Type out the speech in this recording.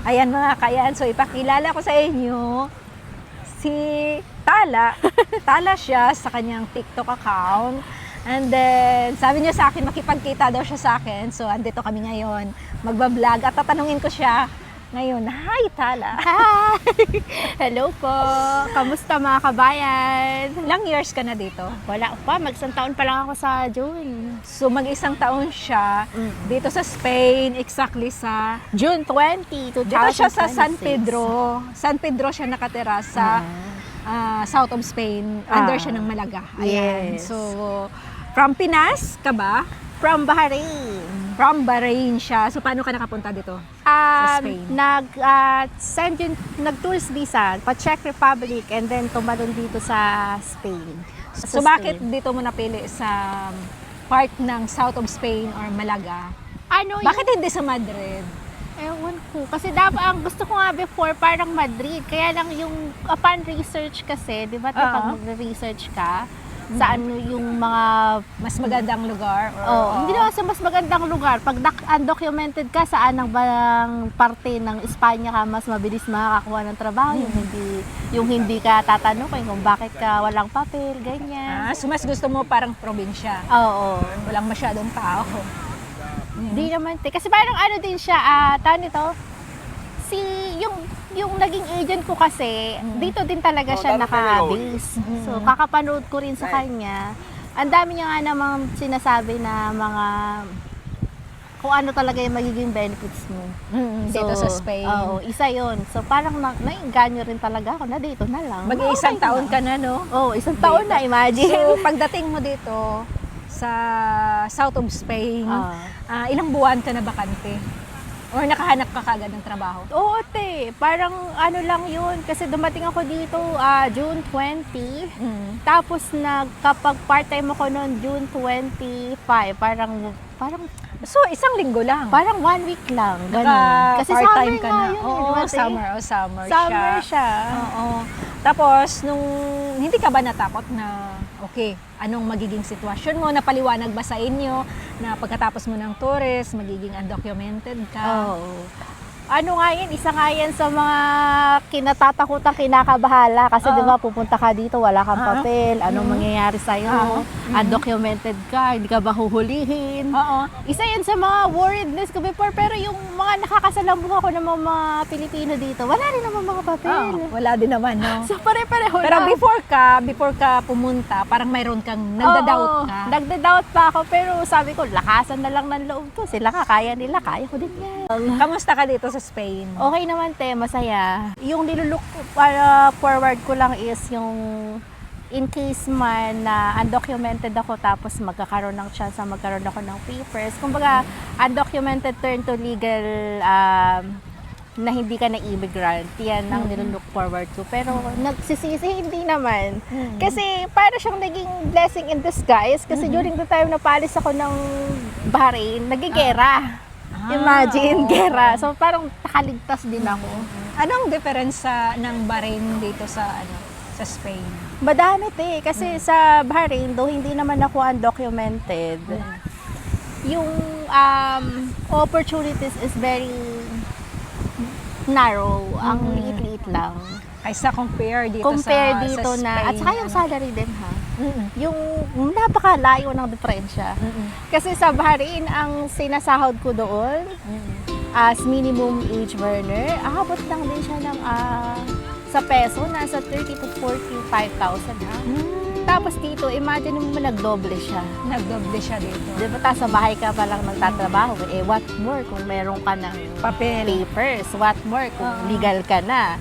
Ayan mga kayan, so ipakilala ko sa inyo si Tala. Tala siya sa kanyang TikTok account. And then, sabi niya sa akin, makipagkita daw siya sa akin. So, andito kami ngayon, magbablog at tatanungin ko siya ngayon. Hi, Tala! Hi! Hello po! Kamusta mga kabayan? Ilang years ka na dito? Wala pa, mag-isang taon pa lang ako sa June. So, mag-isang taon siya dito sa Spain, exactly sa... June 20, 2026. Dito siya sa San Pedro. San Pedro siya nakatira sa south of Spain. Under siya ng Malaga. Ayan. Yes. So, from Pinas ka ba? From Bahrain. From Bahrain siya. So, paano ka nakapunta dito? Sa Spain? Nag-tourist visa pa Czech Republic and then tumalon dito sa Spain. So, bakit dito mo napili sa part ng south of Spain or Malaga? Ano Bakit hindi sa Madrid? Ewan ko. Kasi dapat ang gusto ko nga before parang Madrid. Kaya lang yung upon research kasi, di ba pag magre-research ka, saan yung mga... Mas magandang lugar? Hindi naman sa mas magandang lugar. Pag undocumented ka, saan ang bang parte ng Espanya ka mas mabilis makakakuha ng trabaho? Yung hindi ka tatanungin kung bakit ka walang papel, ganyan. So mas gusto mo parang probinsya? Oo. Walang masyadong tao? Hindi naman. Kasi parang ano din siya, tawag nito, yung naging agent ko kasi, dito din talaga siya naka-base. So, kakapanood ko rin sa kanya. Ang dami niya nga namang sinasabi na mga kung ano talaga yung magiging benefits mo. Dito sa Spain. Oo, isa yon. So, parang nainganyo rin talaga ako na dito na lang. Mag-iisang taon ka na, no? Oo, isang taon na, imagine. So, pagdating mo dito sa south of Spain, ilang buwan ka na bakante? Or nakahanap ka kagad ng trabaho? Oo, te. Parang ano lang yun. Kasi dumating ako dito June 20. Tapos kapag part-time ako noon June 25. Parang So, isang linggo lang? Parang 1 week lang. Ganun. Kasi part-time summer ka nga na. yun. Oo, summer. Summer siya. Oo. Tapos, hindi ka ba natakot na, okay, anong magiging sitwasyon mo? Napaliwanag ba sa inyo na pagkatapos mo ng tourist, magiging undocumented ka? Oo. Ano nga yan, isa nga yan sa mga kinatatakutang kinakabahala kasi di ba pupunta ka dito, wala kang papel, anong mangyayari sa'yo, undocumented ka, hindi ka ba huhulihin. Isa yan sa mga worriedness ko before, pero yung mga nakakasalambuha ko ng mga Pilipino dito, wala rin naman mga papel. Wala din naman, no? So pare-pareho Pero lang. before ka pumunta, parang mayroon kang nagda-doubt ka. Nagda-doubt pa ako, pero sabi ko, lakasan na lang ng loob to. Sila ka, kaya nila, kaya ko din yan. Kamusta ka dito sa Spain? Okay naman, te, masaya. Yung nilulook forward ko lang is yung in case man na undocumented ako tapos magkakaroon ng chance na magkaroon ako ng papers. Kumbaga, undocumented turn to legal na hindi ka na immigrant. Yan ang nilulook forward ko. Pero nagsisisi, hindi naman. Kasi para siyang naging blessing in disguise. Kasi during the time na palis ako ng Bahrain, nagigera. Imagine, gera. So, parang nakaligtas din ako. Anong difference ng Bahrain dito sa Spain? Madami, te. Kasi sa Bahrain, though hindi naman ako undocumented, yung opportunities is very narrow. Ang liit-liit lang. Kaysa compare dito Compare dito sa Spain. at saka yung salary din, ha? Yung napakalayo ng diferensya. Kasi sa Bahrain, ang sinasahod ko doon as minimum age earner, aabot lang din siya ng sa peso, nasa 30 to 45,000, ha? Tapos dito, imagine mo nagdoble siya. Nagdoble siya dito. Di ba, sa bahay ka pa lang nagtatrabaho, what more kung meron ka ng Papel. papers, what more kung legal ka na.